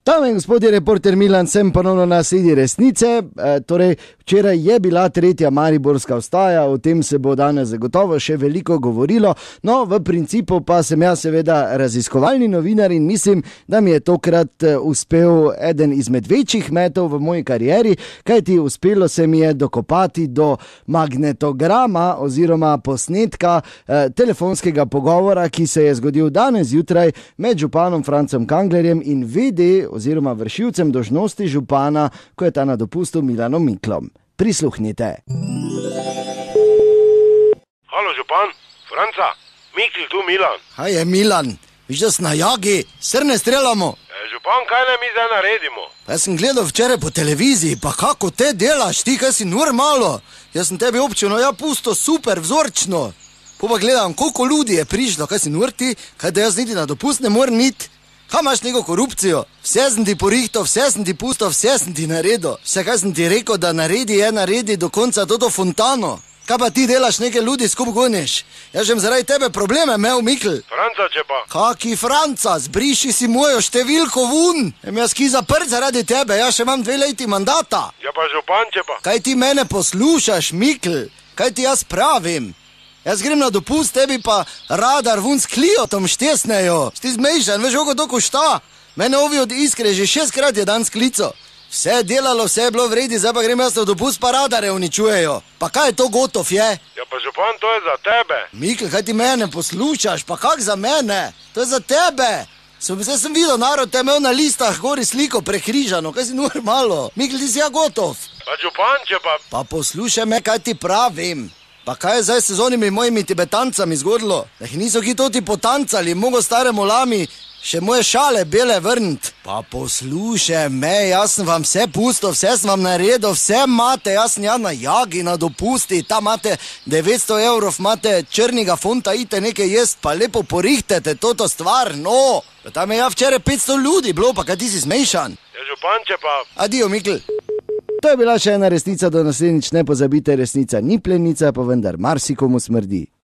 Dame in gospodje, reporter Milan, sem ponovno na sledi resnice. Torej, včeraj je bila tretja mariborska vstaja, o tem se bo danes zagotovo še veliko govorilo. No, v principu pa sem jaz seveda raziskovalni novinar in mislim, da mi je tokrat uspel eden izmed večjih metov v moji karieri, kajti uspelo se mi je dokopati do magnetograma oziroma posnetka telefonskega pogovora, ki se je zgodil danes zjutraj med županom Francem Kanglerjem in VD oziroma vršilcem dolžnosti župana, ko je ta na dopustu, Milanom Miklom. Prisluhnite. Halo, župan, Franca, Mikl tu Milan. Kaj je Milan? Viš, da si na jagi, srne streljamo. Župan, kaj ne mi zdaj naredimo? Jaz sem gledal včeraj po televiziji, pa kako te delaš, ti kaj si normalno. Jaz sem tebi občino, ja pusto, super, vzorčno. Pa gledam, koliko ljudi je prišlo, kaj si norti, kaj da jaz niti na dopust ne moram niti. Kaj imaš neko korupcijo? Vse sem ti porihtal, vse sem ti pustil, vse sem ti naredil. Vse, kaj sem ti rekel, da naredi do konca toto fontano. Kaj pa ti delaš, neke ljudi skup goniš? Jaz žem zaradi tebe probleme imel, Mikl. Franca, če pa. Kaki Franca, zbriši si mojo številko vun. Jaz ki zaprt zaradi tebe, jaz še imam 2 leti mandata. Ja pa župan, če pa. Kaj ti mene poslušaš, Mikl? Kaj ti jaz pravim? Jaz grem na dopust, tebi pa radar vun s Cliotom štesnejo. Ti zmejšan, veš, koliko to košta? Mene ovi od Iskre že 6-krat je dan s klico. Vse je delalo, vse je bilo v redi, zdaj pa grem jaz na dopust, pa radare uničujejo. Pa kaj je to gotov, je? Ja pa župan, to je za tebe. Mikl, kaj ti mene poslušaš, pa kak za mene? To je za tebe. Zdaj sem videl, narod te imel na listah gori sliko prekrižano, kaj si normalno. Mikl, ti si ja gotov. Pa župan, če pa. Pa poslušaj me, kaj ti pravim. Pa kaj je zdaj s onimi mojimi Tibetancami zgodilo? Da jih niso hitoti potancali, mogo staremu lami še moje šale bele vrnit. Pa poslušaj me, jaz sem vam vse pustil, vse sem vam naredil, vse imate, jaz sem ja na jagi, na dopusti, tam imate 900 evrov, imate črnega fonta, ite nekaj jest, pa lepo porihtete toto stvar, no. Pa tam je ja včeraj 500 ljudi bilo, pa kaj ti si smešan? Ja župan, če pa. Adijo, Mikl. To je bila še ena resnica, do naslednjič ne pozabite, resnica ni plenica, pa vendar marsikomu smrdi.